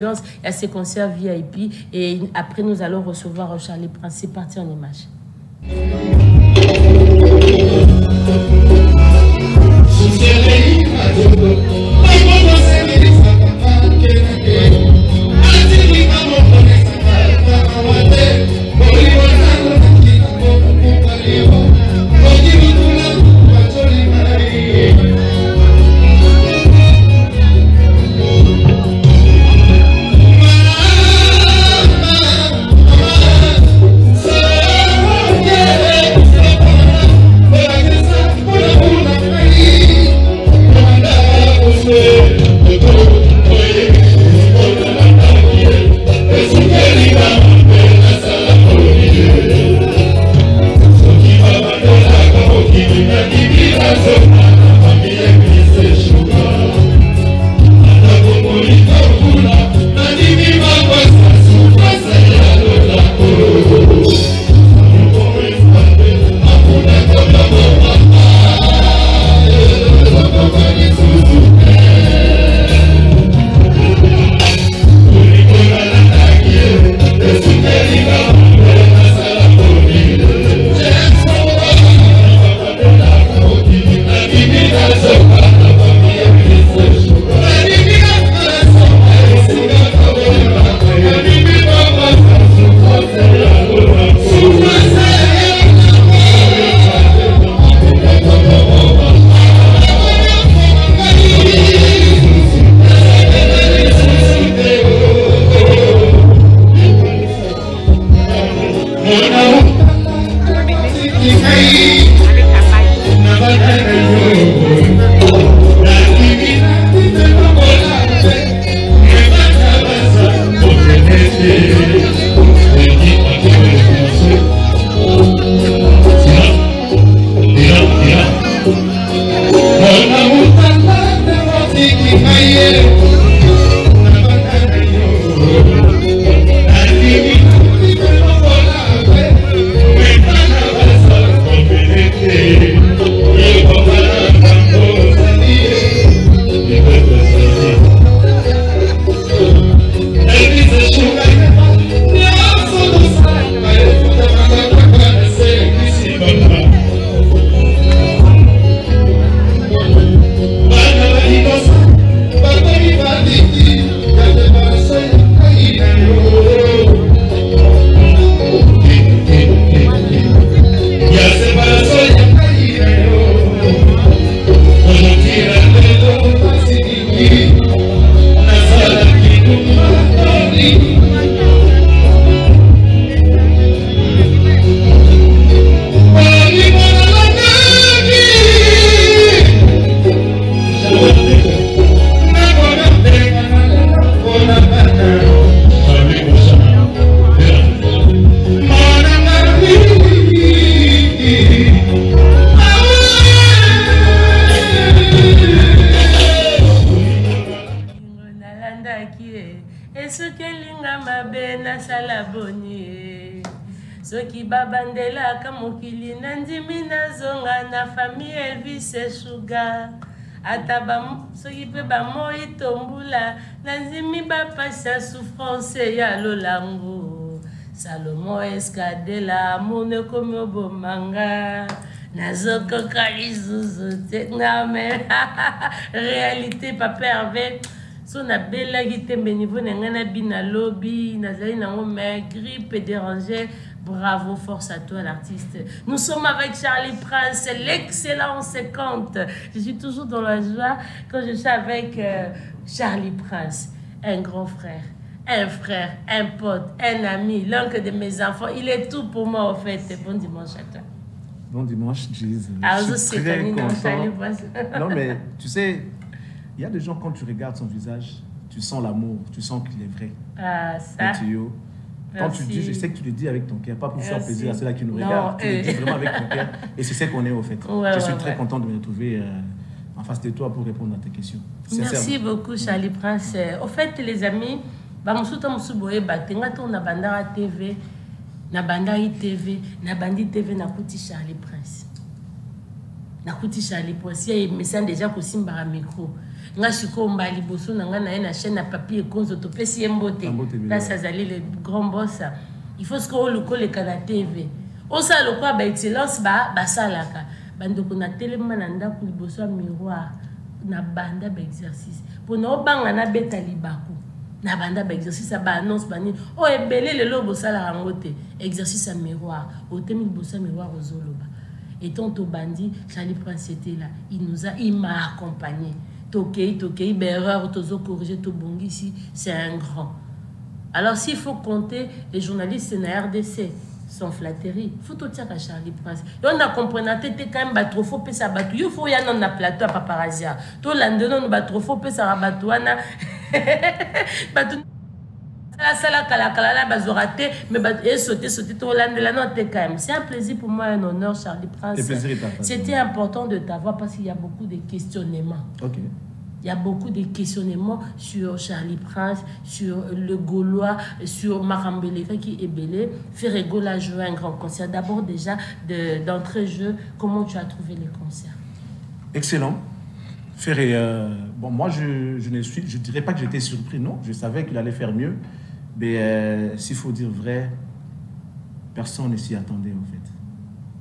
Il y a ces concerts VIP et après nous allons recevoir Charlie Prince. C'est parti en image. Soki babandela kamokili nandimi nazonga na famille Elvis Sugar ataba soki pe ba moi tombula nandimi ba pasa souffrance ya lolango Salomo Escadela mone komo bomanga nazoko kalizuzu tekname réalité pas pervers. So na bella gite niveau na bina lobby nazali nango mais grippe dérangé. Bravo, force à toi l'artiste. Nous sommes avec Charlie Prince, l'excellence compte. Je suis toujours dans la joie quand je suis avec Charlie Prince, un grand frère, un pote, un ami, l'oncle de mes enfants. Il est tout pour moi, en fait. Bon dimanche à toi. Bon dimanche, Giz. Je suis très content. Non, mais tu sais, il y a des gens, quand tu regardes son visage, tu sens l'amour, tu sens qu'il est vrai. Ah, ça. Quand tu dis, je sais que tu le dis avec ton cœur, pas pour faire plaisir à ceux-là qui nous regardent, tu le dis vraiment avec ton cœur, et c'est ce qu'on est au fait. Je suis très content de me retrouver en face de toi pour répondre à tes questions. Merci beaucoup, Charlie Prince. Au fait, les amis, na Bandara TV, na Bandari TV, na Bandi TV, na Kuti Charlie Prince. Na Kuti Charlie Prince, il y a des messages déjà qui sont micro. nga siko mbali boso na nga na chaîne à papier konzo to pesi mbote là ça zali le grand boss il faut ce que le le kana TV o ça le quoi ba excellence ba salaka bandoko na telema na ndako liboso miroir na banda ba exercice pour no banga na beta libako na banda ba exercice ba annonce bani o ebele le lobo sala rangote exercice à miroir au temi liboso miroir ozoloba et tant au bandit Charlie Prince était là il m'a accompagné Tokei, erreur, tozo corriger, to bongi ici, c'est un grand. Alors s'il faut compter, les journalistes na RDC sont flatteries. Il faut tout dire à Charlie Prince. Et on a compris, on a été quand même trop faux, ça bateau. Il faut y aller dans plateau à paparazia. Tout l'andonnant, on a trop faux, ça bateau. La salle à bazorate, mais sauter tout l'andonnant, c'est un plaisir pour moi, un honneur, Charlie Prince. C'était important de t'avoir parce qu'il y a beaucoup de questionnements. Ok. Il y a beaucoup de questionnements sur Charlie Prince, sur le Gaulois, sur Marambeleka qui est belé. Ferrego a joué un grand concert. D'abord déjà, d'entrée-jeu, comment tu as trouvé les concerts? Excellent. Ferré, bon, moi je dirais pas que j'étais surpris, non. Je savais qu'il allait faire mieux. Mais s'il faut dire vrai, personne ne s'y attendait en fait.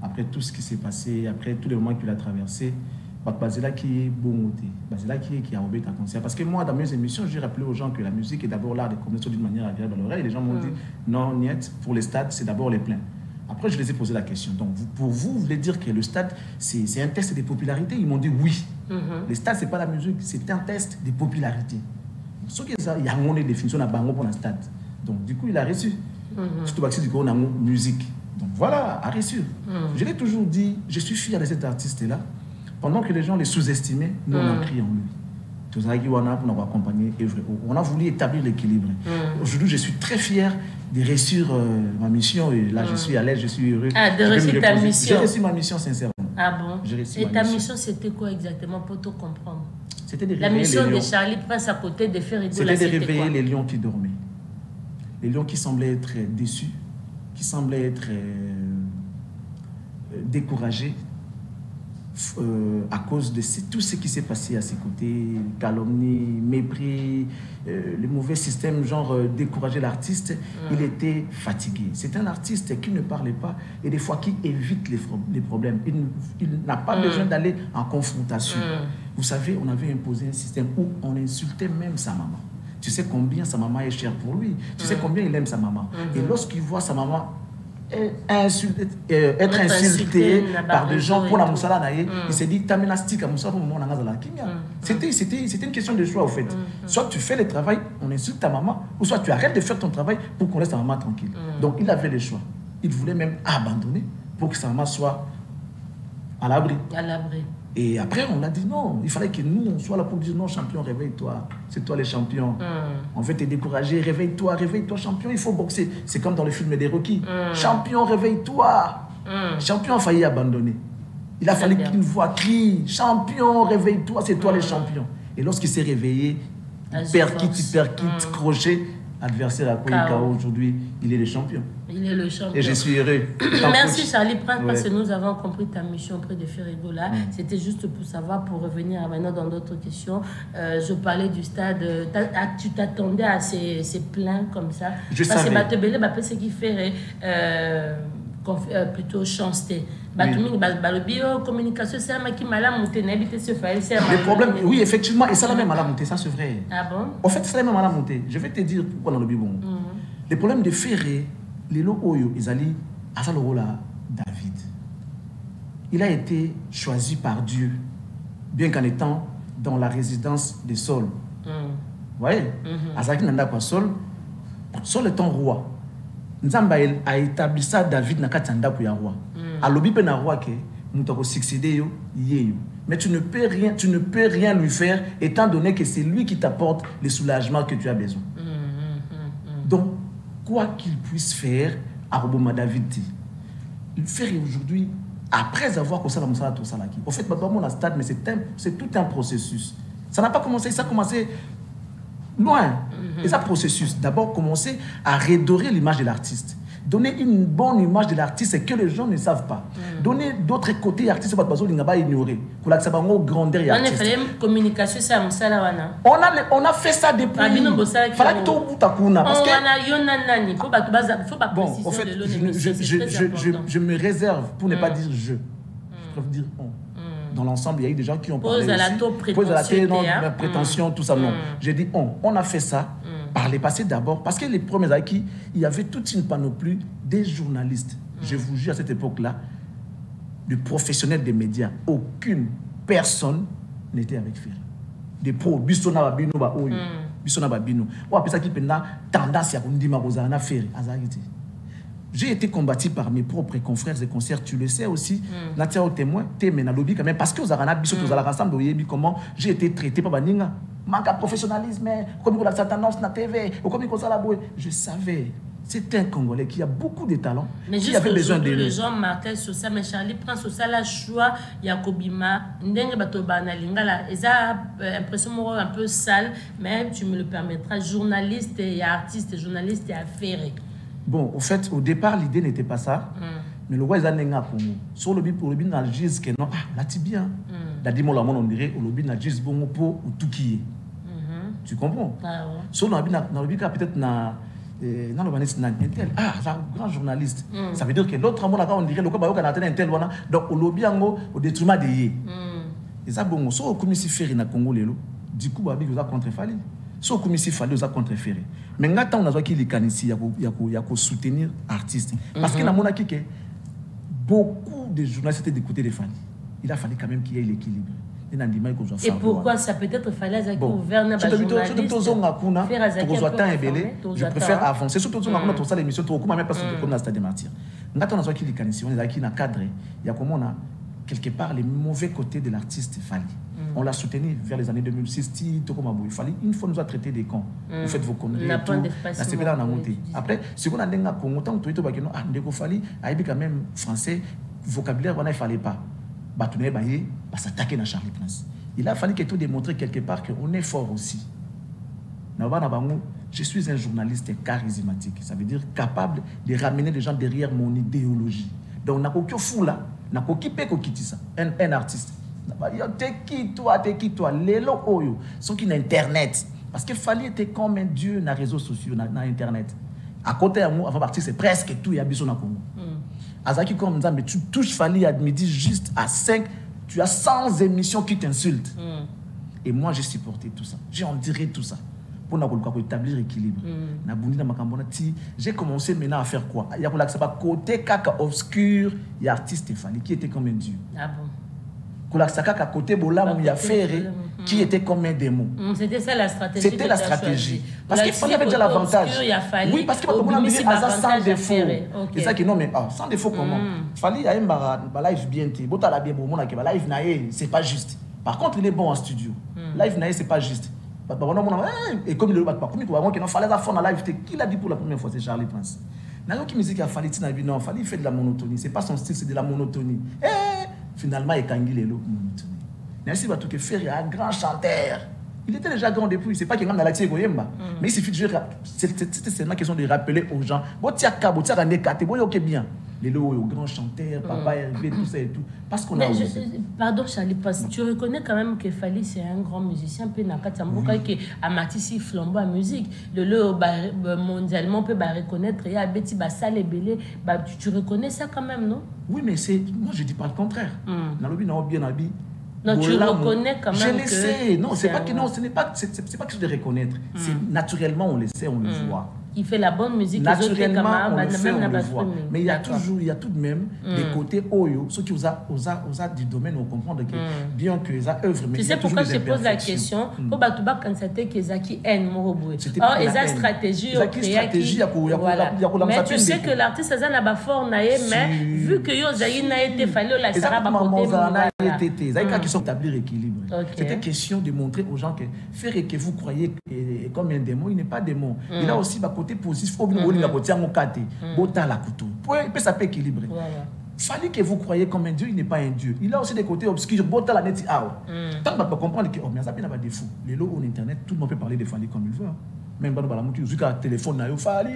Après tout ce qui s'est passé, après tous les moments qu'il a traversé, Basila qui est bon, Basila qui a obéi ta concert. Parce que moi, dans mes émissions, j'ai rappelé aux gens que la musique est d'abord l'art de communication d'une manière agréable à l'oreille. Les gens m'ont dit non, niet, pour les stades, c'est d'abord les pleins. Après, je les ai posé la question. Donc, pour vous, vous voulez dire que le stade, c'est un test de popularité? Ils m'ont dit oui. Le stade, c'est pas la musique, c'est un test de popularité. Ce qui est ça, il y a une définition à Bango pour un stade. Donc, du coup, il a reçu. Surtout parce que du coup, on a une musique. Donc, voilà, a reçu. Je l'ai toujours dit, je suis fier de cet artiste-là. Pendant que les gens les sous-estimaient, nous, on a crié en lui. On a voulu établir l'équilibre. Aujourd'hui, je suis très fier de réussir ma mission. Et là, je suis à l'aise, je suis heureux. Ah, de réussir ta mission. J'ai réussi ma mission, sincèrement. Ah bon? Et ta mission, c'était quoi exactement pour tout comprendre? C'était de la mission de Charlie Prince à côté de faire rigoler. C'était de réveiller les lions qui dormaient. Les lions qui semblaient être déçus, qui semblaient être découragés. À cause de tout ce qui s'est passé à ses côtés, calomnie, mépris, le mauvais système, genre décourager l'artiste, il était fatigué. C'est un artiste qui ne parlait pas et des fois qui évite les problèmes. Il n'a pas besoin d'aller en confrontation. Vous savez, on avait imposé un système où on insultait même sa maman. Tu sais combien sa maman est chère pour lui. Tu sais combien il aime sa maman. Et lorsqu'il voit sa maman être insulté par des gens pour la moussala naïe, il s'est dit taminastique à moussala pour moment c'était une question de choix au fait. Soit tu fais le travail, on insulte ta maman, ou soit tu arrêtes de faire ton travail pour qu'on laisse ta maman tranquille. Donc il avait le choix. Il voulait même abandonner pour que sa maman soit à l'abri. Et après, on a dit non, il fallait que nous, on soit là pour dire non, champion, réveille-toi. C'est toi le champion. On veut te décourager, réveille-toi, champion, il faut boxer. C'est comme dans le film des Rocky. Champion, réveille-toi. Champion a failli abandonner. Il a fallu qu'une voix crie, champion, réveille-toi, c'est toi le champion. Et lorsqu'il s'est réveillé, percute, crochet, adversaire à Koïka, aujourd'hui, il est le champion. Il est le champion. Et je suis heureux. Merci Charlie Prince, parce que nous avons compris ta mission auprès de Ferrego là. C'était juste pour savoir, pour revenir maintenant dans d'autres questions. Je parlais du stade. Tu t'attendais à ces plans comme ça? Je savais. Parce que ce qui fait plutôt chanceté. Communication, c'est un qui m'a la montée. Le problème, oui, effectivement, et ça l'a même à la montée, ça c'est vrai. Ah bon? En fait, ça l'a même à la montée. Je vais te dire pourquoi dans le bibon. Le problème de Ferré, les lots Oyo, ils allaient à ça le rôle à David. Il a été choisi par Dieu, bien qu'en étant dans la résidence de Saul. Vous voyez? Azaki nanda kwa Saul étant roi. Nzamba a établi ça David na katanda pour roi. A lobi pe na roi ke mutako succéder yo yeyo. Mais tu ne peux rien lui faire étant donné que c'est lui qui t'apporte le soulagement que tu as besoin. Donc quoi qu'il puisse faire, Aroboma David dit, il fait aujourd'hui, après avoir commencé à Moussala Tosalaki. En fait, on a stade, mais c'est tout un processus. Ça n'a pas commencé, ça a commencé loin. Et ça processus, d'abord commencer à redorer l'image de l'artiste. donner une bonne image de l'artiste que les gens ne savent pas. Donner d'autres côtés artistes pas ignorer. Pour la grandeur et artiste. On a fait une communication ça on a fait ça depuis. Fallait tout bout à kuna parce que bon, en fait, je me réserve pour ne pas dire je préfère dire on. Dans l'ensemble, il y a eu des gens qui ont parlé pose à la prétention, tout ça. Non, j'ai dit on a fait ça par les passés d'abord, parce que les premiers acquis, il y avait toute une panoplie des journalistes. Je vous jure, à cette époque-là, de professionnels des médias, aucune personne n'était avec Ferry. Des pros, Bissona Babino, Bissona Babino. On appelle ça qui pendant tendance à Kundima Rosana Ferry. J'ai été combattu par mes propres confrères et concerts, tu le sais aussi. Natia au témoin, t'es mais lobby quand même parce que aux Arana Bissot aux Arana ensemble comment j'ai été traité par Baninga. Manque de professionnalisme, comme la tendance na TV, comme il la boue. Je savais. C'est un Congolais qui a beaucoup de talent. Mais qui avait besoin de les gens marquaient sur ça, mais Charlie prend sur ça la choix, Yakobima, Ndenge Batobana Lingala, et ça impression un peu sale, mais tu me le permettras, journaliste et artiste, journaliste et affaire. Bon, au fait, au départ, l'idée n'était pas ça. Mais le roi est un Congo. Sur le but, pour le but, dans le gis, que non, là, tu bien. La dimo, on dirait, au lobby, dans le gis, bon, pour tout qui est. Tu comprends? Sur le but, peut-être, dans le tel, c'est un grand journaliste. Ça veut dire que l'autre, on dirait, le corps, un tel, donc, au lobby, au détriment des yeux. Et ça, bon, sur le commissaire Ferry, dans le Congo, du coup, vous avez contre-fallé. So comme ici fallait aux contre-féré. Mais maintenant on a qui les ici il y a soutenir artistes parce que dans mon avis que beaucoup de journalistes étaient d'écouter des fans. Il a fallu quand même qu'il y ait l'équilibre. Et pourquoi ça peut-être fallait que gouverne je préfère avancer surtout dans ça l'émission trop comme même pas comme dans Stade des Martyrs. Maintenant on a qui les on est qui dans cadre il y a comment on a quelque part les mauvais côtés de l'artiste Fally. On l'a soutenu vers les années 2006. Il fallait une fois nous a traité des cons. Vous faites vos conneries. La CPD a monté. Après, ce qu'on a dit, on fallait quand même français, vocabulaire, il ne fallait pas. S'attaquer à Charlie Prince. Il a fallu que tout démontrer quelque part qu'on est fort aussi. Je suis un journaliste charismatique. Ça veut dire capable de ramener les gens derrière mon idéologie. Donc, on n'a aucun fou là. On n'a aucun ça. Un artiste. T'es qui toi, Lélo Oyo, sont qui n'Internet. Parce qu'il fallait être comme un dieu dans les réseaux sociaux, dans Internet. À côté de moi, avant de partir, c'est presque tout, il y a besoin de Congo. Azaki comme ça, mais tu touches Fally à midi juste à 5, tu as 100 émissions qui t'insultent. Et moi, j'ai supporté tout ça. J'ai enduré tout ça. Pour établir l'équilibre. J'ai commencé maintenant à faire quoi? Il y a côté caca obscur, il y a artiste Fally qui était comme un dieu. Ah bon? À côté Bola, il y a Ferré qui était comme un démon. C'était ça la stratégie. C'était la stratégie. Parce qu'il fallait déjà l'avantage. Oui, parce qu'il y a sans défaut. C'est ça qui non, mais sans défaut comment? Fally, il y a un live bien. C'est pas juste. Par contre, il est bon en studio. Live, c'est pas juste. Et comme il fallait faire la live, qui l'a dit pour la première fois? C'est Charlie Prince. Qui musique a Fally, non, Fally fait de la monotonie. C'est pas son style, c'est de la monotonie. Finalement, il a gagné monotonie. Merci à tout que Ferry un grand chanteur. Il était déjà grand depuis. C'est pas qu'il y a un alaxé goyemba. Mais il suffit de jouer. C'était seulement question de rappeler aux gens. Bon, tiens, bon, tiens, ok bien. Les grands chanteurs, papa, Hervé, tout ça et tout. Parce qu'on a. Pardon, Charlie, parce que tu reconnais quand même que Fally, c'est un grand musicien. Puis, Nakatamboka, qui a Matissi flambeau à musique. Mondialement, on peut reconnaître. Il y a Betty Bassal et Belé. Tu reconnais ça quand même, non? Oui, mais c'est. Moi, je dis pas le contraire. Nalobi n'a bien habillé. Non, tu reconnais quand même. Je le sais. Non, c'est pas que non, ce n'est pas quelque chose de reconnaître. Naturellement, on le sait, on le voit. Il fait la bonne musique. Naturellement, on le fait, on le voit. Mais il y a tout de même des côtés Oyo, ceux qui osent du domaine, on comprend que bien que ça œuvre, mais tu sais pourquoi je te pose la question? Pour Batouba, quand c'était qu'ils qui aiment Moroboué. Or, ils ont stratégie au créatif. Mais tu sais que l'artiste, ça n'a pas fort naïe, mais vu que yo zaï n'a été fallu la sera pas côté. Ça qui sont établir l'équilibre. C'était question de montrer aux gens que faire que vous croyez comme un démon, il n'est pas démon. Il a aussi côté positif, il faut que ça peut équilibrer. Fallait que vous croyez comme un dieu, il n'est pas un dieu. Il a aussi des côtés obscurs. Tant qu'on peut comprendre que ça n'a pas de défaut. Les lots en internet, tout le monde peut parler de Fally comme il veut. Même dans le téléphone, Fali.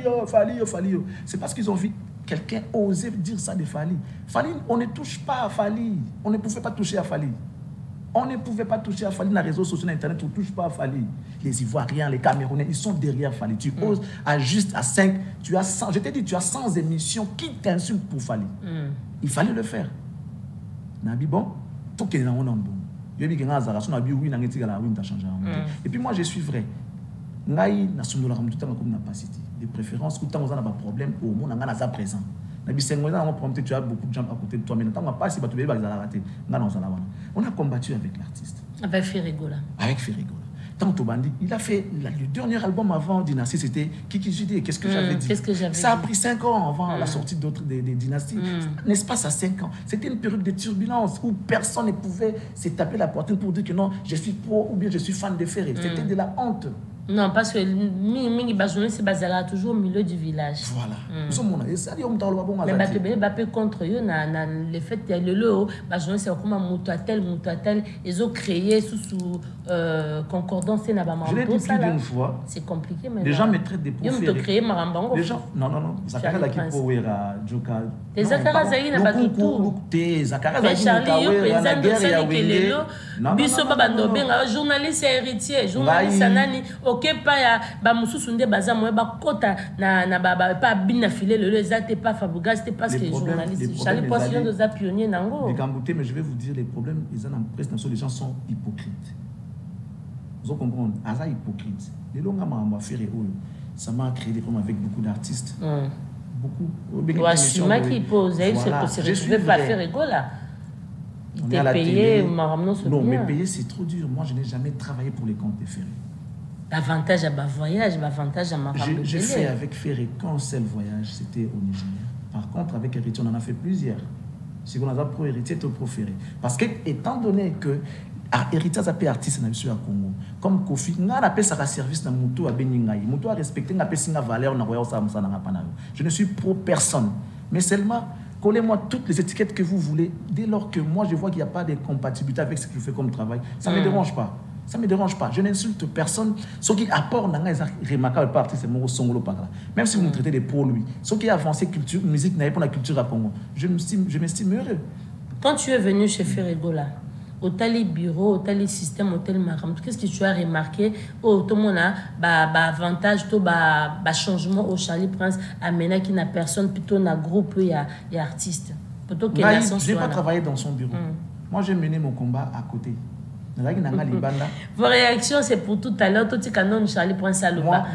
C'est parce qu'ils ont vu quelqu'un oser dire ça de Fali. Fali, on ne touche pas à Fali. On ne pouvait pas toucher à Fali. On ne pouvait pas toucher à Fali dans les réseaux sociaux, dans Internet, on ne touche pas à Fali. Les Ivoiriens, les Camerounais, ils sont derrière Fali. Tu oses à juste à 5, tu as 100, je t'ai dit, tu as 100 émissions qui t'insultent pour Fali. Il fallait le faire. Nabi, bon, tout est dans bon. Et puis moi, je suis vrai. Les préférences, quand on a un problème, au monde, on a présent. Tu as beaucoup de gens à côté de toi, mais on a combattu avec l'artiste. Avec Ferrigola. Avec Ferrigola. Tanto Bandi, il a fait le dernier album avant Dynastie, c'était Kiki JD. Qu'est-ce que j'avais dit? Ça a pris 5 ans avant la sortie d'autres des Dynasties. N'est-ce pas, ça 5 ans? C'était une période de turbulence où personne ne pouvait se taper la poitrine pour dire que non, je suis pro ou bien je suis fan de Ferré. C'était de la honte. Non, parce que Mingi Bazoune, c'est basé toujours au milieu du village. Voilà. Mais contre eux, le fait que le Bazoune, c'est comme un moutoatel, ils ont créé sous concordance. Je l'ai dit plus d'une fois. C'est compliqué, mais. Les gens me traitent des profs. Ils ont créé Marambango. Les gens. Non. Zakara Laki Powera, Joka. Les Zakara Zaï n'a pas tout. Zakara Zaï Charlie, président de Sénégal, Bisso Babandobenga, journaliste et héritier, journaliste Anani. Ok, pas ya ba mususu nde baza moye ba kota na ba pas bina filer le ezate pas Fabouga, c'était parce que journaliste Charlie Poisson de pionnier nango. Mais je vais vous dire les problèmes ils en presse dans les gens sont hypocrites. Vous comprenez, asa hypocrite. Les longs m'a faire ça m'a créé des problèmes avec beaucoup d'artistes. Beaucoup. Ouassima qui pose je vais pas faire Rigola. Il t'est payé Maramno ce non, mais payer c'est trop dur. Moi je n'ai jamais travaillé pour les comptes de Ferré. L'avantage à ma voyage, l'avantage à ma femme. J'ai fait avec Ferré qu'un seul voyage, c'était au Nigeria. Par contre, avec Héritier, on en a fait plusieurs. Si on a pro Héritier, c'est pro Ferré. Parce que, étant donné que Héritier a fait artiste dans le Congo, comme Kofi, on a appelé ça service dans Moutou à Beningaï. Moutou a respecté, on a appelé ça valeur, on a envoyé ça. Je ne suis pro personne. Mais seulement, collez-moi toutes les étiquettes que vous voulez. Dès lors que moi, je vois qu'il n'y a pas de compatibilité avec ce que je fais comme travail, ça ne me dérange pas. Ça ne me dérange pas. Je n'insulte personne. Ce qui apporte remarquable partie, c'est mon songolo par là. Même si vous me traitez de pour lui. Ce qui a avancé culture, musique, n'a pas la culture à Congo. Je m'estime heureux. Quand tu es venu chez Ferrigola, au tali bureau, au tali système, au tali maram, qu'est-ce que tu as remarqué? Tout le monde a avantage, tout changement au Charlie Prince, amena qui n'a personne, plutôt dans groupe, il y a artiste. Je n'ai pas travaillé dans son bureau. Moi, j'ai mené mon combat à côté. Vos réactions, c'est pour tout à l'heure. Tout le canon Charlie Prince à l'ouba.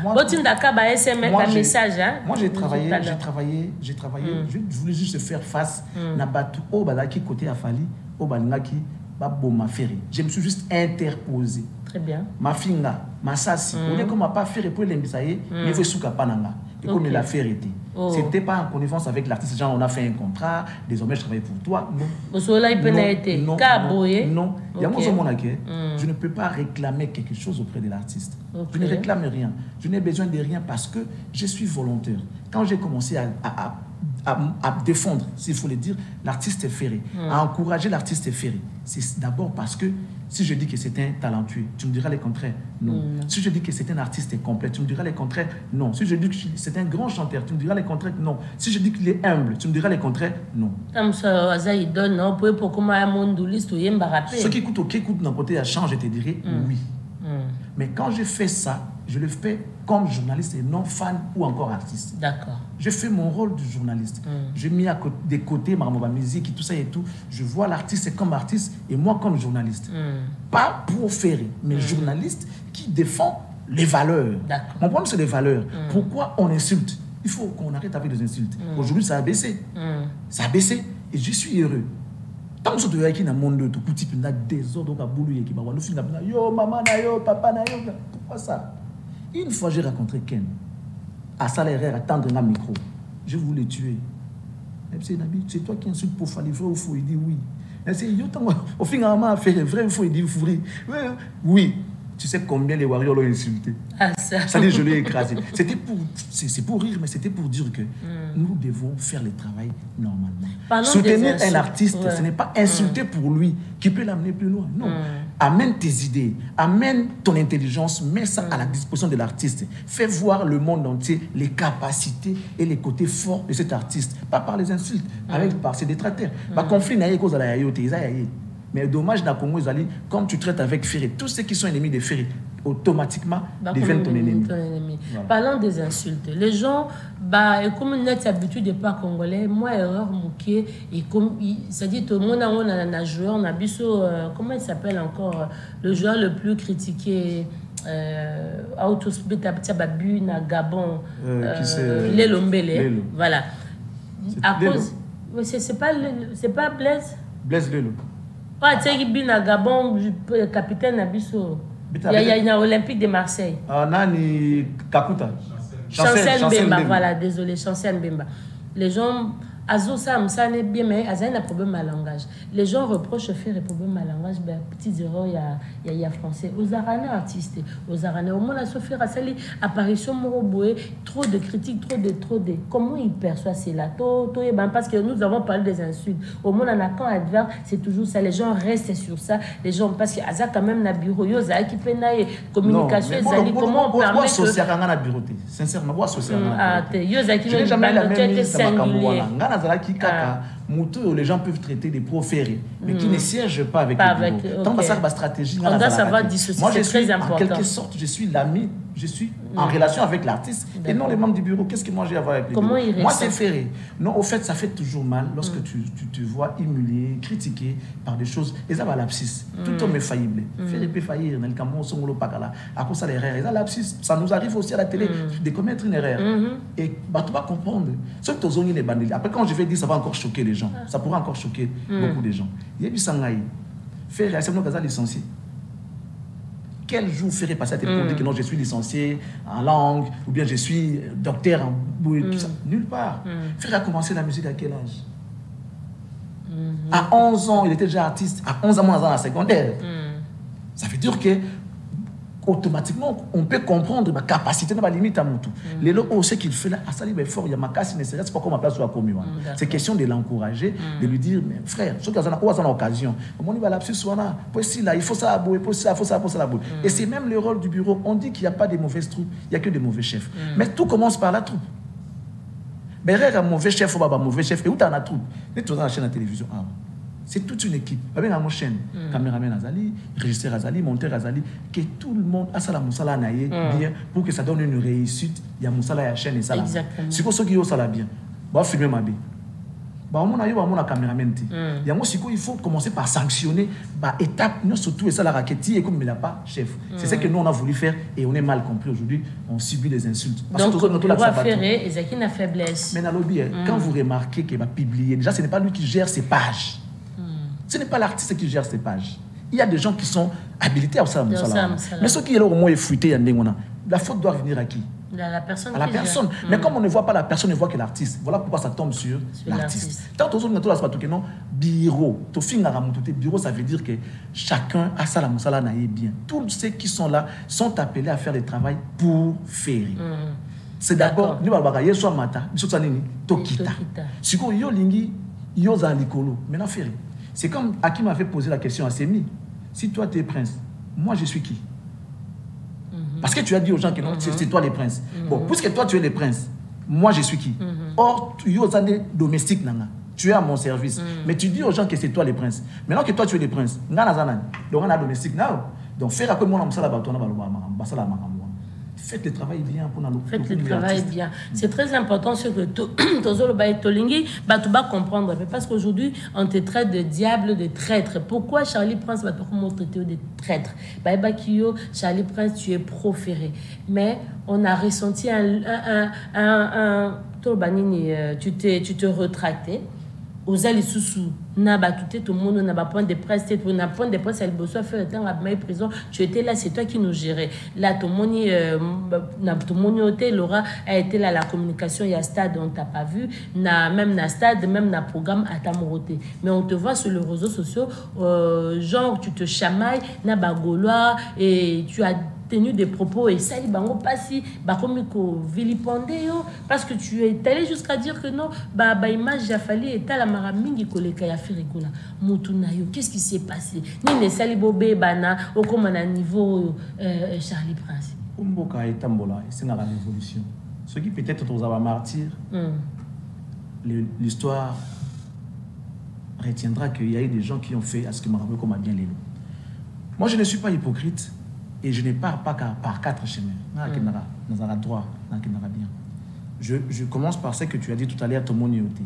Message. Moi, j'ai travaillé. Je voulais juste faire face à Batou, au Balaki côté Afali, au Balaki, Baboma Ferry. Je me suis juste interposé. Très bien. Ma finga, ma sassi. On est comme ma pas faire pour l'embisayer, mais il faut souka pananga. Et comme il a fait été. C'était pas en connivence avec l'artiste. Genre, on a fait un contrat, désormais je travaille pour toi. Non. Non. Je ne peux pas réclamer quelque chose auprès de l'artiste. Je ne réclame rien. Je n'ai besoin de rien parce que je suis volontaire. Quand j'ai commencé à défendre, s'il faut le dire, l'artiste Ferré, à encourager l'artiste Ferré, c'est d'abord parce que si je dis que c'est un talentueux, tu me diras le contraire. Non. Si je dis que c'est un artiste complet, tu me diras le contraire. Non. Si je dis que c'est un grand chanteur, tu me diras le contraire. Non. Si je dis qu'il est humble, tu me diras le contraire. Non. Ceux qui écoutent d'un côté à change, je te dirais oui. Mais quand je fais ça, je le fais comme journaliste et non fan ou encore artiste. D'accord. Je fais mon rôle de journaliste. J'ai mis de côté ma musique et tout ça et tout. Je vois l'artiste comme artiste et moi comme journaliste. Pas pour faire, mais journaliste qui défend les valeurs. Mon problème, c'est les valeurs. Pourquoi on insulte? Il faut qu'on arrête avec les insultes. Aujourd'hui, ça a baissé. Ça a baissé et je suis heureux. Tant que tu es dans le monde, tu as des ordres qui sont yo, maman, yo, papa, yo. Pourquoi ça? Une fois, j'ai rencontré Ken. À salaire, à tendre un micro. Je voulais tuer. C'est toi qui insulte pour faire les vrais ou faux. Il dit oui. C'est yo, au final, fait vrai, il faut dire vrai. Oui. Tu sais combien les Warriors l'ont insulté? Ah, ça. Ça dit, je l'ai écrasé. C'est pour rire, mais c'était pour dire que nous devons faire le travail normalement. Soutenir un artiste, ce n'est pas insulter pour lui qui peut l'amener plus loin. Non. Amène tes idées, amène ton intelligence, mets ça à la disposition de l'artiste. Fais voir le monde entier les capacités et les côtés forts de cet artiste. Pas par les insultes, par ses détracteurs. Conflit n'a cause à la yayote, mais dommage dans Congo, comme tu traites avec Ferré, tous ceux qui sont ennemis de Ferré, automatiquement deviennent ton ennemi. Voilà. Parlant des insultes, les gens, comme on a l'habitude de pas congolais, moi, erreur moquée, et comme ça dit, tout le monde a un joueur, on a biso, comment il s'appelle encore, le joueur le plus critiqué. Na Gabon, Lelo Mbele, voilà. À cause, c'est pas Blaise. Blaise Lelo. Ah, tu sais qu'il na Gabon, capitaine Abisso. Il y a une Olympique de Marseille. Ah, Nani Kakuta. Chancel Mbemba, voilà, désolé, Chancel Mbemba. Les gens, Azo Sam, ça n'est bien, mais Aza a un problème à langage. Les gens reprochent faire un problème à langage, ben, petits erreurs, il y a français. Aux Arana artistes, aux Arana, au moins, à Sophie Rassali, apparition Moroboué, trop de critiques, trop de. Comment ils perçoivent cela? Parce que nous avons parlé des insultes. Au moins, en camp adverse, c'est toujours ça. Les gens restent sur ça. Les gens, parce que Aza, quand même, na bureau, Yoza, qui peut na communication, comment on permet que. Sincèrement, moi, Yoza, qui n'a jamais été singulier. Les gens peuvent traiter des proférés, mais qui ne siègent pas avec le bureau. Tant que ça, ma stratégie. On doit savoir dissocier, c'est très important. En quelque sorte, je suis l'ami, je suis en relation avec l'artiste et non les membres du bureau. Qu'est-ce que moi j'ai à voir avec les bureaux? Moi, c'est ferré. Non, au fait, ça fait toujours mal lorsque tu te vois humilié, critiqué par des choses. Et ça va l'abscisse. Tout homme est faillible. Ferré peut faillir. Dans le Cameroun, on ne pas là. À cause de l'erreur. Et ça, l'abscisse, ça nous arrive aussi à la télé de commettre une erreur. Et tu vas comprendre. Après, quand je vais dire, ça va encore choquer les gens. Ça pourra encore choquer beaucoup de gens. Il y a du sangaï. Ferré, c'est nous licencié. Quel jour ferait passer à télé pour dire que non, je suis licencié en langue, ou bien je suis docteur en bouille, tout ça? Nulle part. Ferré a commencé la musique à quel âge? À 11 ans, il était déjà artiste. À 11 ans, moi, dans la secondaire. Ça veut dire que automatiquement, on peut comprendre ma capacité, ma limite à mon tout. Les lots, on sait qu'il fait là, à ça, il est fort, il y a ma casse, il ne serait pas comme ma place sur la commune. C'est question de l'encourager, de lui dire, mais frère, ce qu'on a l'occasion, on va là, il faut ça, il faut ça, il faut ça, il faut ça. Et c'est même le rôle du bureau. On dit qu'il n'y a pas de mauvaises troupes, il n'y a que de mauvais chefs. Mais tout commence par la troupe. Mais un mauvais chef, un mauvais chef, et où tu as la troupe? Tu es dans la chaîne de télévision. C'est toute une équipe. Avec la chaîne, caméraman Azali, régisseur Azali, monteur Azali, que tout le monde a ça la moussala naïe bien pour que ça donne une réussite. Il y a moussala et la chaîne et ça. Exactement. C'est pour ça qu'il y a ça bien. Bah filmer ma vie. Bah on a eu un caméraman. Il y a moi il faut commencer par sanctionner. Bah étape nous surtout et ça la raquette et comme il n'a pas chef. C'est ce que nous on a voulu faire et on est mal compris aujourd'hui. On subit des insultes. Parce donc le roi Ferré, Ezaki n'a faiblesse. Mais dans le lobby, quand vous remarquez qu'il va publier, déjà ce n'est pas lui qui gère ses pages. Ce n'est pas l'artiste qui gère ses pages. Il y a des gens qui sont habilités à ça. Mais ceux qui sont au moins effruités, la faute doit venir à qui? La personne. À la personne. Mais comme on ne voit pas la personne, on ne voit que l'artiste. Voilà pourquoi ça tombe sur l'artiste. Tant que non, bureau, bureau, ça veut dire que chacun a ça la moussala naïe bien. Tous ceux qui sont là sont appelés à faire le travail pour faire. C'est d'abord, nous allons voir, soit mata, soit nini, tokita. Si vous yo lingi, yo zalikolo, maintenant faire. C'est comme Hakim m'avait posé la question à Semi. Si toi tu es prince, moi je suis qui? Parce que tu as dit aux gens que non, c'est toi les princes. Bon, puisque toi tu es le prince, moi je suis qui? Or, tu es domestique, tu es à mon service. Mais tu dis aux gens que c'est toi les princes. Maintenant que toi tu es le prince, donc on a domestique. Donc faire à quoi moi faites le travail bien pour nous. Faites le travail bien. C'est très important ce que Tozolo Tolingi va comprendre. Parce qu'aujourd'hui, on te traite de diable, de traître. Pourquoi Charlie Prince va te traiter de traître? Charlie Prince, tu es proféré. Mais on a ressenti tu t'es retracté. Aux Alissousou, na ba tout le monde, na ba point de presse, na point de presse, elle bosse faire le temps à ma prison. Tu étais là, c'est toi qui nous gérais. Là, tout le monde hôtel, Laura a été là, la communication, il y a stade, on t'a pas vu, même na stade, même na programme à ta moroté. Mais on te voit sur les réseaux sociaux, genre tu te chamailles, na ba gaulois, et tu as tenu des propos et ça, bango passi, bakomiko vilipendé yo, parce que tu es allé jusqu'à dire que non, ba image a fallu et la maramingi koleka ya firikola mutuna yo. Qu'est-ce qui s'est passé? Ni ne sali bobé bana au comme à niveau Charlie Prince. Umboka et Tambola, c'est dans la révolution. Ce qui peut-être nous a martyr, l'histoire retiendra qu'il y a eu des gens qui ont fait à ce que Marabout comme a bien les lots. Moi, je ne suis pas hypocrite. Et je ne pars pas par 4 chemins. Dans un droit, dans un bien. Je commence par ce que tu as dit tout à l'heure, ton monioté.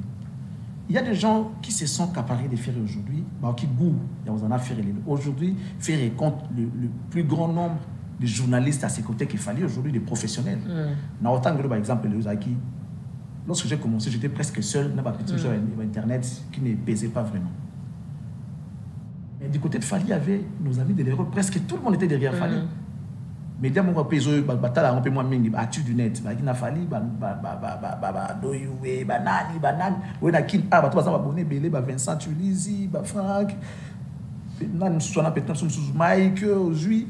Il y a des gens qui se sont accaparés des ferrés aujourd'hui, qui goûtent, il y a ferré. Aujourd'hui, ferré compte le plus grand nombre de journalistes à ses côtés qu'il fallait aujourd'hui, des professionnels. Dans autant que par exemple, lorsque j'ai commencé, j'étais presque seul dans ma petite sur Internet qui ne pesait pas vraiment. Mais du côté de Fali, il y avait nos amis de l'Europe, presque tout le monde était derrière Fali. Mais dès que je suis allé à peu moins actu du net, il y a Fali, Doyoué, Banani, il y a Kim, Vincent Tulizi, Franck, Mike, Ozui,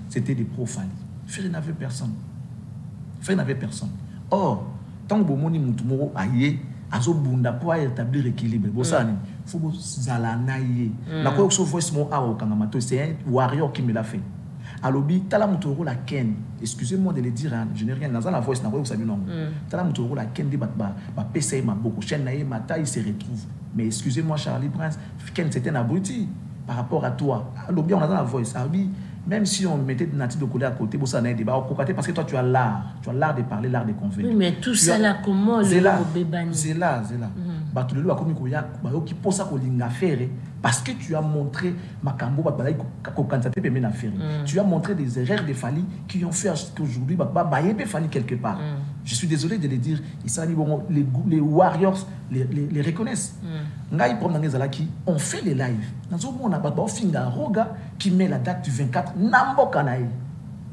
c'était des pro-Fali. Ferry n'avait personne. Or, tant que Bomoni Moutoumoro aïe, azo bunda pour établir l'équilibre. Il faut que zalanaye. La quoi que ce voice mon awo kangamato, c'est un warrior qui me l'a fait. Alobi tala mutoro la ken. Excusez-moi de le dire, je n'ai rien dans la voice na quoi vous savez non. Tala mutoro la ken de ba PCI ma beaucoup chaîne naie mata il se retrouve. Mais excusez-moi Charlie Prince, ken c'était un abruti par rapport à toi. Alobi on a dans la voice. Alobi même si on mettait de natif de coller à côté, bon ça n'a débat parce que toi tu as l'art de parler, l'art de convaincre. Oui, mais tout ça là comment le bébani. C'est là. Bah tout le monde a commis koya, bah qui pose ça kolinga faire parce que tu as montré makambo bah ko kantate pe mena faire. Tu as montré des erreurs de Fali qui ont fait qu'aujourd'hui bah yé Fali quelque part. Je suis désolé de le dire, les warriors les reconnaissent. Ngai prom dans qui on fait les lives. Dans un monde on a finga roga qui met la date du 24 namboka nae.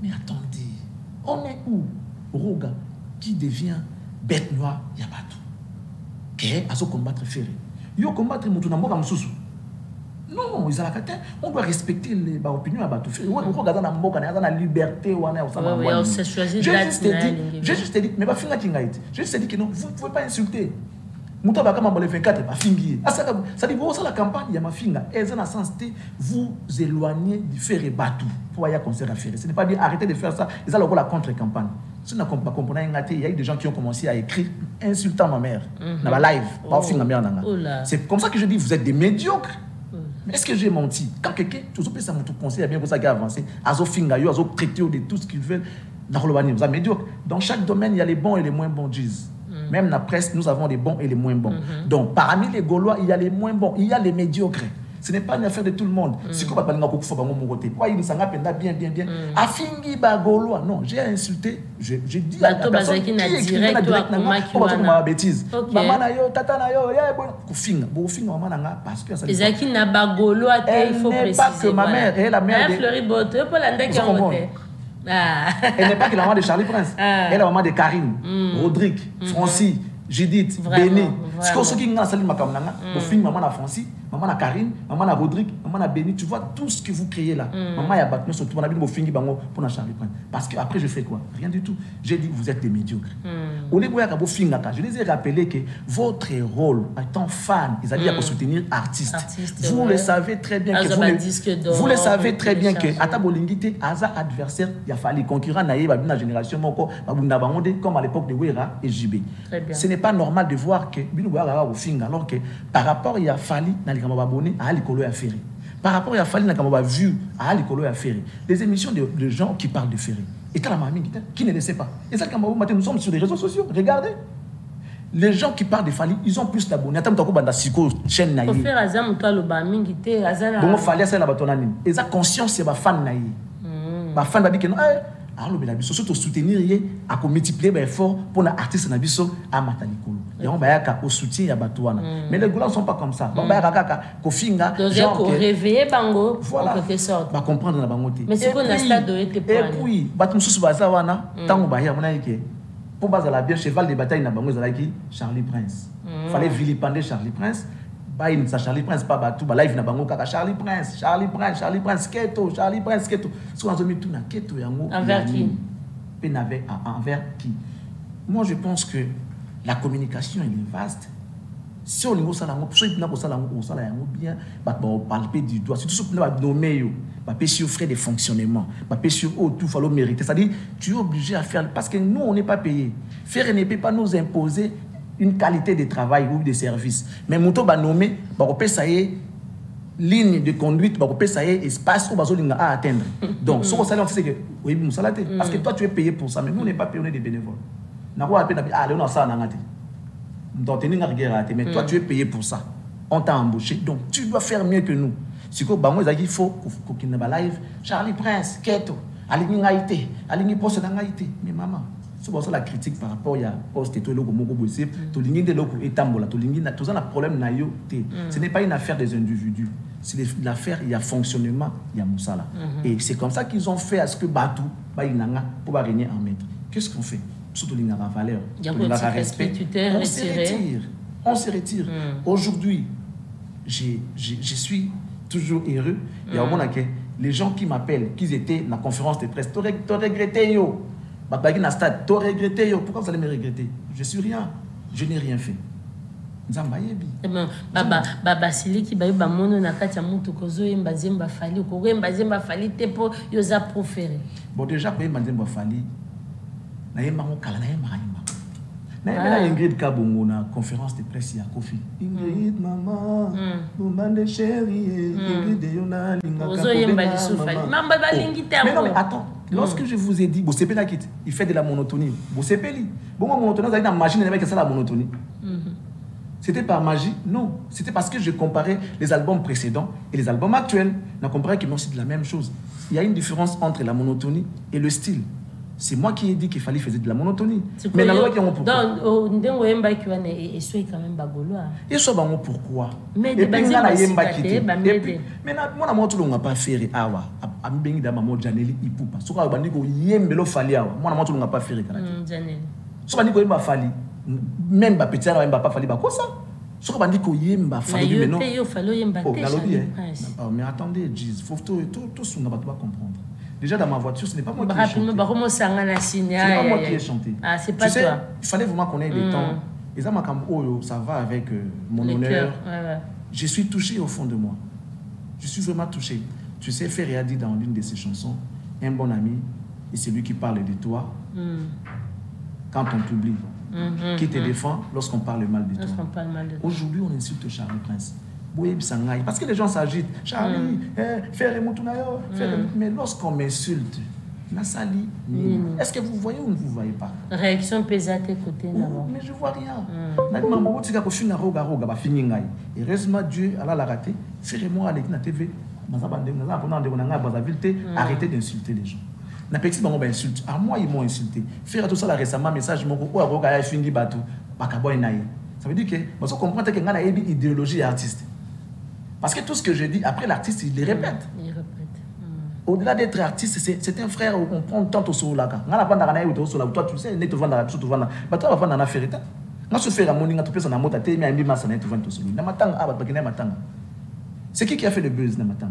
Mais attendez, on est où? Roga qui devient bête noire Yabatou. Qu'est à combattre Ferré. Yo combattre Moutou namboka msusu. Non, on doit respecter les opinions à Batou Ferré. On regarde dans mboka na la liberté ou na osama. J'ai juste dit mais pas finga kingaite. J'ai juste dit que non, vous ne pouvez pas insulter. Moutou bakama le 24 pas fingi. Ça dit vous ça la campagne ya mafinga. Et ça na sens vous éloigner du Ferré Batou. Pour y a concert à faire. Ce n'est pas dire arrêtez de faire ça. Ils allent la contre-campagne. Si on n'a pas compris, il y a eu des gens qui ont commencé à écrire insultant ma mère dans la live. C'est comme ça que je dis, vous êtes des médiocres. Mais est-ce que j'ai menti? Quand quelqu'un, tout ça, ça me conseille, bien pour ça qu'il a avancé, azo finga yo, azo traité de tout ce qu'ils veulent, dans le vous êtes médiocre. Dans chaque domaine, il y a les bons et les moins bons, disent. Même dans la presse, nous avons les bons et les moins bons. Donc, parmi les Gaulois, il y a les moins bons, il y a les médiocres. Ce n'est pas une affaire de tout le monde. Si vous parlez de quoi il s'en a bien. Afingi Bagoloa. Non, j'ai insulté. J'ai dit à la personne qui écrit ma bêtise. Maman na yo, tata na yo, ya bon finga maman na parce que ça. Ezaki na Bagoloa, il faut préciser. Pas que ma mère, elle la mère de Fleury Botte, pour l'andé qui en montait. Elle n'est pas que la maman de Charlie Prince. Elle est la maman de Karine, Rodrigue, Francis, Judith, Béni. Ce que qui n'a sali makamnanga, au film maman na Francis, maman na Karine, maman na Rodrigue, maman na Béni, tu vois tout ce que vous créez là. Maman ya battu surtout on a bien au fingi bango pour na Charlie Prince. Parce que après je fais quoi? Rien du tout. J'ai dit vous êtes des médiocres. Au lieu de fingaka, je les ai rappelé que votre rôle étant fan, ils allaient à soutenir artistes. Vous le savez très bien que vous le savez très bien que Atabolingité Aza adversaire, il a fallu concurrent naïe la génération moko babunda bangonde comme à l'époque de Wera et JB. Ce n'est pas normal de voir que alors que par rapport il y a fallu dans les abonnés à Alikolo et Ferré. Par rapport il y a fallu dans les vues à Alikolo et Ferré. Les émissions de gens qui parlent de Ferré. Et t'as la mamie qui ne le sait pas. Et ça, quand nous sommes sur les réseaux sociaux, regardez. Les gens qui parlent de Fali, ils ont plus d'abonnés. Attends, tu as chaîne naïe. Faut faire Azam, toi, le Baming, qui est Azam. Donc, Fali, c'est la batonane. Et ça, conscience, c'est ma fan naïe. Ma fan va dire que non, alors le biso surtout soutenir yé à multiplier ben effort pour les artistes na biso à matalikolo et on va au soutien ya batouana mais les gars sont pas comme ça on va kaka ko finga genre ko réveiller bango voilà. en quelque sorte ba comprendre na bango te mais c'est qu'on a stade était point et puis bat mususu baza wana tango ba ya mona yeke pour bazala bien cheval de bataille na bango zalaki Charlie Prince fallait vilipender Charlie Prince ba in sa Charlie Prince pas batou ba live na bango kaka Charlie Prince keto so on zomi tout na keto yango envers qui envers qui moi je pense que la communication elle est vaste si on niveau ça là on peut pas ça là on ça là bien ba palper du doigt surtout ce qu'on nommer yo ba sur frais de fonctionnement ba sur tout falloir mériter c'est à dire tu es obligé à faire parce que nous on n'est pas payé faire ne peut pas nous imposer une qualité de travail ou de service mais moto ba nommer ba ko ça y ligne de conduite ba ko ça y espace où bazolinga à atteindre donc ce qu'on ça on fait que oui musalate parce que toi tu es payé pour ça mais nous on n'est pas payé on est des bénévoles na ko appelle on a ça na ngati mais toi tu es payé pour ça on t'a embauché donc tu dois faire mieux que nous si ko bango il faut qu'il na live Charlie Prince keto alingi ngaité alingi poste na ngaité mais maman c'est pour ça la critique par rapport à poste to loko moko bossé to lingi de loko etambola to lingi na to ça na problème na yo té ce n'est pas une affaire des individus c'est l'affaire il y a fonctionnement il y a musala et c'est comme ça qu'ils ont fait à ce que Batou ba inanga pour ba régner en maître qu'est-ce qu'on fait surtout la valeur la respect on se retire aujourd'hui je suis toujours heureux et au moment que les gens qui m'appellent qu'ils étaient dans la conférence de presse t'as regretté yo babaki na stade t'as regretté yo pourquoi vous allez me regretter je suis rien je n'ai rien fait nzamba yebi baba siliki ba yoba mono na kati ya mutu kozo yemba zemba fali ko yemba zemba fali te po yoza proféré bon déjà ko yemba zemba fali na yemba ngokala na yemba na Ingrid Kabongo na conférence de presse ya Kofi Ingrid maman maman chérie Ingrid yona linga kozo yemba lisufali mamba balingi terme mais non mais attends lorsque je vous ai dit bo sepela kit il fait de la monotonie bo sepeli bon monotonie ça dans machine avec ça la monotonie c'était par magie non c'était parce que je comparais les albums précédents et les albums actuels on comparait que c'est de la même chose il y a une différence entre la monotonie et le style. C'est moi qui ai dit qu'il fallait faire de la monotonie. Mais la loi qui on pourquoi. Donc ndenge yemba ki wana et soit quand même bagoloa. Et soit bango pourquoi. Mais de base na yemba ki. Mais na mona moto longa pas faire awa. Ami bengi da mamo Janeli ipupa. Soka bandi ko yembelo fali awa. Mona moto longa pas faire kala. Janeli. Soka bandi ko yemba fali. Même ba petit na yemba pas fali ba ko ça. Soka bandi ko yemba fali mais non. Yo falo yemba te. Mais attendez, Jesus, faut tout sunga ba to comprendre. Déjà dans ma voiture, ce n'est pas moi qui ai chanté. Ce n'est pas moi qui ai chanté. Ah, c'est pas toi. Il fallait vraiment qu'on ait des temps. Et ça va avec mon honneur. Je suis touché au fond de moi. Je suis vraiment touché. Tu sais, Ferré a dit dans l'une de ses chansons, un bon ami, et c'est lui qui parle de toi quand on t'oublie. Qui te défend lorsqu'on parle mal de toi. Aujourd'hui, on insulte Charlie Prince. Parce que les gens s'agitent. Charlie, mais lorsqu'on m'insulte, est-ce que vous voyez ou ne vous voyez pas? Réaction pesante côté d'abord. Mais je vois rien. Heureusement, Dieu a la raté. Ferez-moi aller na TV. Arrêtez d'insulter les gens. Na petit bango ba insulte. À moi ils m'ont insulté. Faire tout ça là récemment message mon ko roga ya fingi bato. Bakaboy naï. Ça veut dire que vous comprenez que ngana une idéologie artiste. Parce que tout ce que je dis, après l'artiste, il les répète. Au-delà d'être artiste, c'est un frère où on prend tant au solo là. Toi, tu sais, tu vas tu vas toi, va dans affaire. C'est qui a fait le buzz dans matin?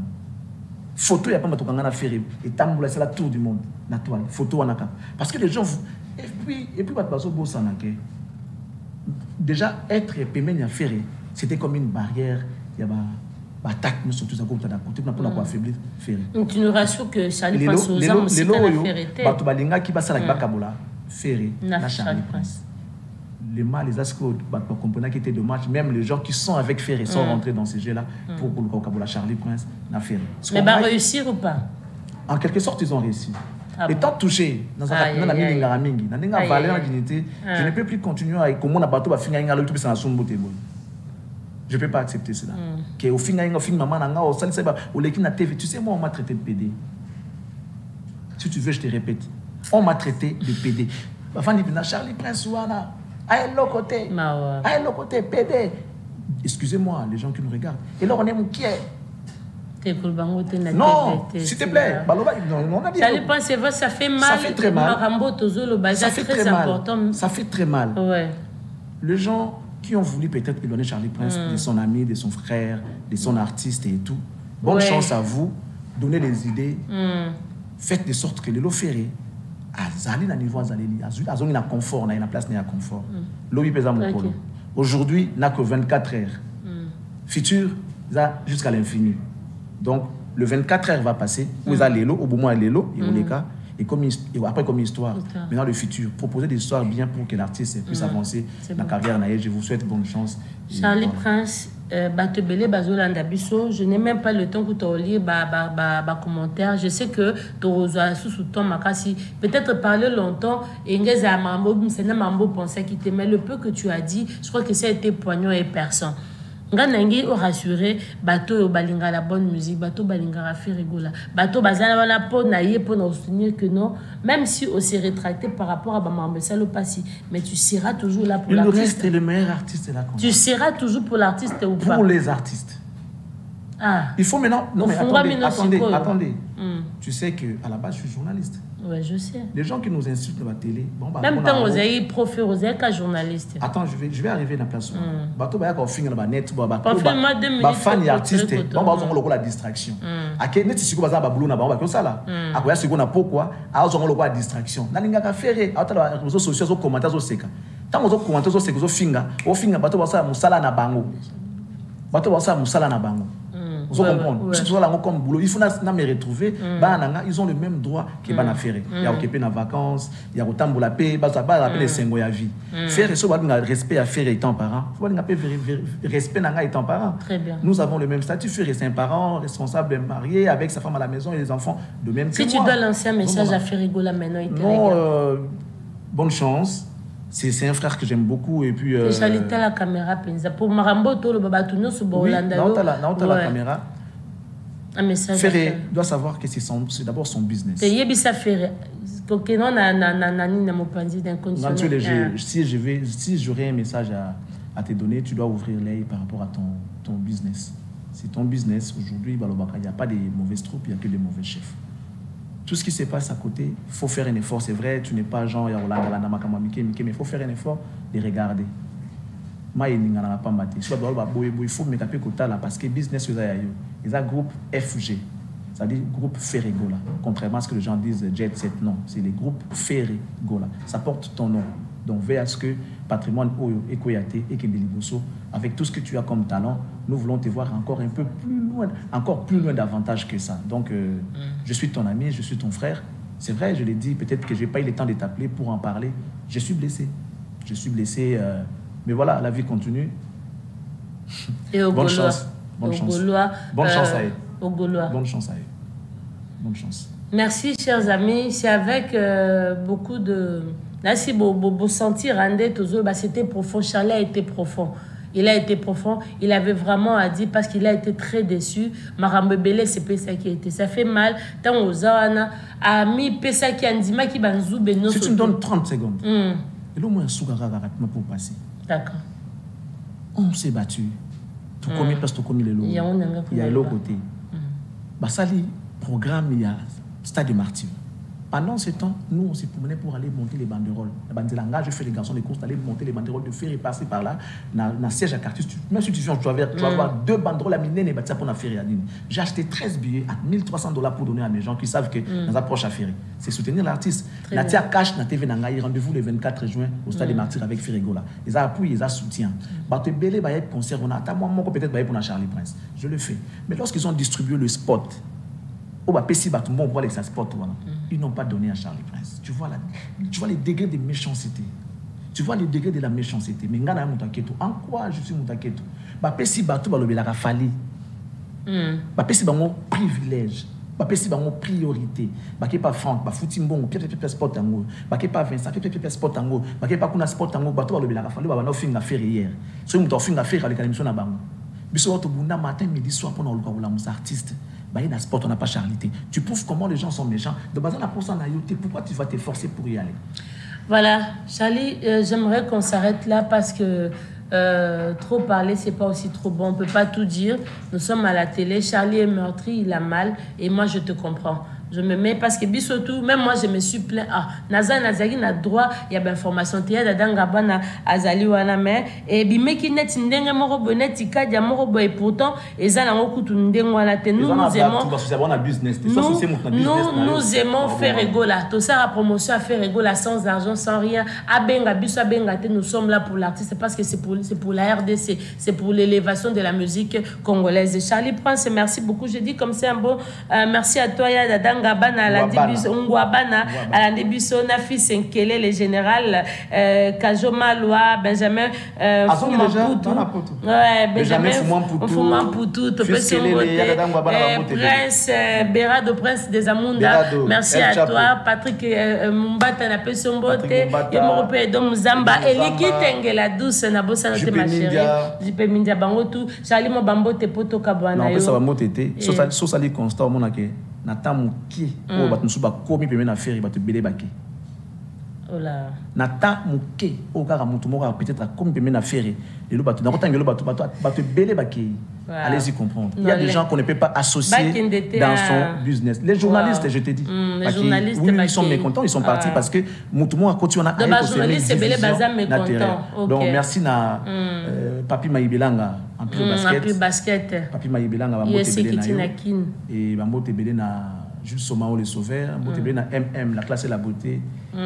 Photo, il n'y a pas de faire et tamboula, c'est la tour du monde. La toile, photo, parce que les gens. Et puis, déjà, être payé à faire, c'était comme une barrière. Il y a attaque nous surtout ça comme ça d'un côté pour affaiblir Ferré. Tu nous rassures que Charlie Prince aux hommes aussi dans Ferré. Batu balinga qui passe avec Bakabola Ferré na Charlie Prince. Les mal les asco batu comprendre qui était dommage même les gens qui sont avec Ferré sont rentrés dans ces jeux là pour le Bakabola Charlie Prince na Ferré. Mais va réussir ou pas? En quelque sorte ils ont réussi. Étant touché dans un mingi na mingi na ninga valeur la dignité je ne peux plus continuer avec comment na bateau ba finga inga tout ça na sombote bon. Je ne peux pas accepter cela. Au final, maman, tu sais, moi, on m'a traité de PD. Si tu veux, je te répète. On m'a traité de PD. Charlie Prince Ouana, aïe le côté PD. Excusez-moi, les gens qui nous regardent. Et là, on est qui est? Non, s'il te plaît. Charlie Prince, ça fait mal. Ça fait très mal. Ça fait très mal. Ça fait très mal. Ouais. Les gens qui ont voulu peut-être éloigner Charlie Prince de son ami, de son frère, de son artiste et tout, bonne chance à vous. Donnez des idées. Faites de sorte que les lots ferrés, azali na niveau azali, azali na confort, na place na confort. Lobby pesa mokolo. Aujourd'hui, n'a que 24 heures. Futur, jusqu'à l'infini. Donc, le 24 heures va passer. Vous avez l'élo, au bout de l'élo, et après comme histoire. Maintenant, le futur. Proposez des histoires bien pour que l'artiste puisse avancer dans la carrière. Je vous souhaite bonne chance. Charlie Prince, je n'ai même pas le temps que tu as lire commentaire. Je sais que tu as sous ton makasi. Peut-être parler longtemps et mais le peu que tu as dit, je crois que ça a été poignant et perçant. Nganangi au rassuré bateau balinga la bonne musique bateau balinga la fait rigola bateau bazana la peau naïe pour nous soutenir que non, même si on s'est rétracté par rapport à Bamambe Salopassi, mais tu seras toujours là pour l'artiste. Le reste est le meilleur artiste de la confiance. Tu seras toujours pour l'artiste ou pas? Pour les artistes. Il faut maintenant. Non mais attendez. Tu sais que à la base je suis journaliste. Ouais, je sais. Les gens qui nous insultent à la télé, même temps vous avez professeur, vous êtes qu'un journaliste. Attends, je vais arriver dans la place. Bateau ba ya finir na net ba fan et artiste, on la distraction. Ake net siko baza ba boulot na ba ko sala. Akoya siko na pourquoi a zo ngolo la distraction. Na linga ka faire atala réseaux sociaux zo commentaires zo seka. Tant zo commentaires zo seka zo finga, o finga bateau ba sa musala na bango. Bateau ba sa musala na bango. Vous comprenez? Si tu as comme boulot, il faut me retrouver. Ils ont le même droit que les affaires. Il y a des vacances, il y a autant de la paix, il y a des gens qui vie. Faire ce respect à faire étant parent. Il faut respect étant parent. Nous avons le même statut. Faire un parent responsable, marié, avec sa femme à la maison et les enfants de même. Si tu dois lancer un message à faire rigoler maintenant, il te regarde. Bonne chance. C'est un frère que j'aime beaucoup et puis j'allais la caméra pour Marambo tout le babatuno sur Bolanda la caméra un message Ferré doit savoir que c'est d'abord son business. Et Yebisa Ferré que non na mon panzi d'inconditionnel. Si j'aurais un message à te donner, tu dois ouvrir l'œil par rapport à ton business. C'est ton business aujourd'hui, il n'y a pas de mauvaises troupes, il n'y a que des mauvais chefs. Tout ce qui se passe à côté, il faut faire un effort. C'est vrai, tu n'es pas genre, mais il faut faire un effort de regarder. Il faut me taper côté là parce que business, ils ont un groupe FG, c'est-à-dire groupe Ferregola. Contrairement à ce que les gens disent Jet Set, non, c'est le groupe Ferregola. Ça porte ton nom. Donc, veille à ce que patrimoine et Koyate et Kendeliboso, avec tout ce que tu as comme talent, nous voulons te voir encore un peu plus loin davantage que ça. Donc, je suis ton ami, je suis ton frère. C'est vrai, je l'ai dit, peut-être que je n'ai pas eu le temps de t'appeler pour en parler. Je suis blessé. Mais voilà, la vie continue. Et au bonne chance. Bonne chance. Bonne chance à eux. Au Gaulois. Bonne chance à eux. Bonne chance. Merci, chers amis. C'est avec beaucoup de... Là, si vous sentir, c'était profond. Charlie a été profond. Il a été profond. Il avait vraiment à dire parce qu'il a été très déçu. Marambe Belé, c'est ça qui a été. Ça fait mal. Tant aux Ana, ami Pesa qui a dit qui va nous bénir. Si tu me donnes 30 secondes, et là, moi, je suis pour passer. D'accord. On s'est battu. Tout comme parce que comme il est là. Il y a l'autre côté. Ça, le programme, il y a Stade de Martyr. Pendant ce temps, nous, on s'est promené pour aller monter les banderoles. La banderole, je fais les garçons de course, d'aller monter les banderoles, de faire et passer par là, dans le siège à quartier. Même si tu vas voir 2 banderoles à miner et pour faire. J'ai acheté 13 billets à $1,300 pour donner à mes gens qui savent que nous approchons à faire. C'est soutenir l'artiste. La tia cash na TV Nangaï, rendez-vous le 24 juin au Stade des Martyrs avec Ferregola. Ils appuient, ils soutiennent. Bateau Belé, il y a concert, on a moi peut-être pour Charlie Prince. Je le fais. Mais lorsqu'ils ont distribué le spot, ils n'ont pas donné à Charlie Prince. Tu vois les degrés de méchanceté. Tu vois les degrés de la méchanceté. Mais en quoi je suis Moutaketo? Si Batou a fallu. Si un privilège. Si une priorité. Pas Franck, Foutimbo, sport tango. Pas Vincent, sport tango. Pas Kuna sport tango. Batou a fallu. Ba no finga faire hier. So mu to finga faire avec l'émission na bango. Biso to bunda matin midi soir pour nous le artiste. bah, il y a sport, on n'a pas charité. Tu prouves comment les gens sont méchants. De base, on a pour ça, pourquoi tu vas t'efforcer pour y aller? Voilà, Charlie, j'aimerais qu'on s'arrête là parce que trop parler, c'est pas aussi trop bon. On peut pas tout dire. Nous sommes à la télé. Charlie est meurtri, il a mal. Et moi, je te comprends. Je me mets parce que surtout, même moi, je me suis plaint. Ah, Nazari n'a droit, il y a d'informations. Il y a d'angabana, azali wana mais et bimeki net ndenge moko bonet ikadia moko boy et pourtant ezala ngoku tu ndenge wana te. Nous aimons faire égola. Tout ça la promotion à faire égola sans argent, sans rien. Abenga biso abenga te, nous sommes là pour l'artiste parce que c'est pour la RDC, c'est pour l'élévation de la musique congolaise. Charlie Prince, merci beaucoup. Je dis comme c'est un beau merci à toi ya dadang Ngabana à la début Ngwabana à la début Nafi Senkele le général Kajoma Loa Benjamin Fumamputu Benjamin Fumamputu Prince Berado Prince des Amunda merci à toi Patrick Mbata na Pesombote Yomorope Dom Zamba Eliki Tengela douce na bossa na ma chérie Jipe Mindia Bangotu Charlie Mobambote Poto Kabwana yo ça va motete so sali constat au monake na tamu ki o batnusu ba komi peme na feri batu belé baki ola na tamu ki o kaka mutu moko peut-être komi peme na feri lelo batu na kotangelo batu belé baki. Allez-y comprendre. Il y a des gens qu'on ne peut pas associer dans son business. Les journalistes, je te dis. Les journalistes, oui, ils sont mécontents, ils sont partis parce que Moutoumou a continué à aller au journaliste, donc merci na Papi Maïbelanga en pure basket. Papi Maïbelanga va monter et va monter na Jules Somao le sauveur, monter na MM la classe et la beauté,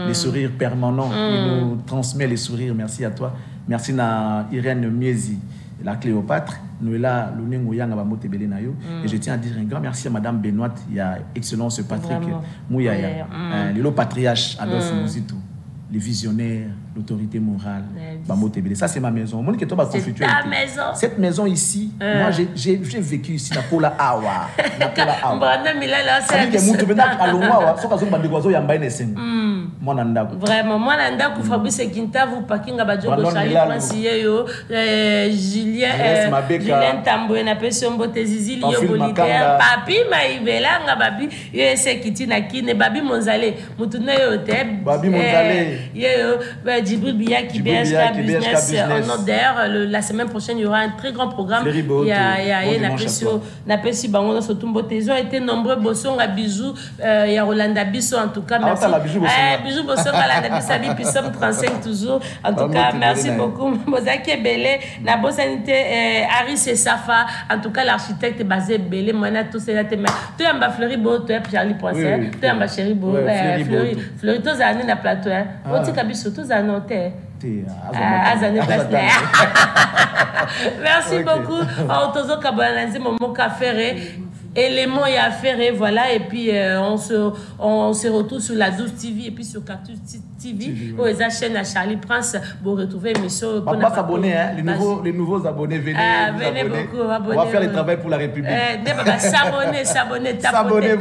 les sourires permanents, il nous transmet les sourires. Merci à toi. Merci na Irène Miezi. La Cléopâtre, nous est là, et je tiens à dire un grand merci à Madame Benoît, il y a Excellence Patrick Mouyaya, le patriarche Adolphe Mouzito, les visionnaires, l'autorité morale, ça c'est ma maison. C'est ta maison. Cette maison ici, moi j'ai vécu ici, Napola Awa. Vraiment, moi Nandaku Fabrice Kinta, vous Pakinga Badjo Charlie Prince Julien Tamboué na Pesombo Tezizi Lio Bolitaire Papi Maïbelanga Babi Yese Kitina Kine Babi Monzale Mutune Yote Babi Monzale Djibril Biya qui BSK Business en Oder. La semaine prochaine, il y aura un très grand programme. Il y a Napesi Bango dans ce Tumbo Tezo. Été nombreux, Bossong à Bijou, il y a Rolanda Bisso en tout cas. Merci. Bijou Bossong à la Bissabi, puis somme 35 toujours. En tout cas, merci beaucoup. Mozaki Belé, Nabo Sanité, Aris et Safa. En tout cas, l'architecte basé Belé, Moana, tout c'est là. Tu es un Fleury Beau, tu es Charlie Poisson, tu es un Chéri Beau, Fleury, tous les années dans le plateau. Merci beaucoup. Éléments et affaires, et voilà. Et puis, on se retrouve sur la 12 TV et puis sur Cactus TV. Où les chaîne à Charlie Prince pour retrouver l'émission. On va s'abonner, hein? Les nouveaux abonnés, venez. Venez beaucoup, abonnez. On va faire le travail pour la République. S'abonner, tapoter.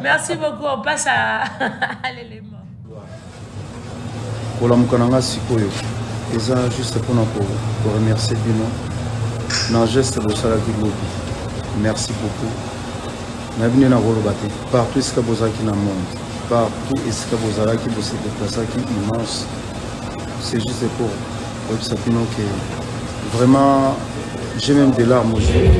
Merci beaucoup. On passe à l'élément. Pour la Moukananga Sikoyo, et ça juste pour remercier Bino, dans le geste de Salaki Lobby. Merci beaucoup. Bienvenue dans Rolobate. Partout ce que vous avez dans le monde, partout ce que vous avez qui vous déplacé qui immense. C'est juste pour Bino que vraiment j'ai même des larmes aux yeux.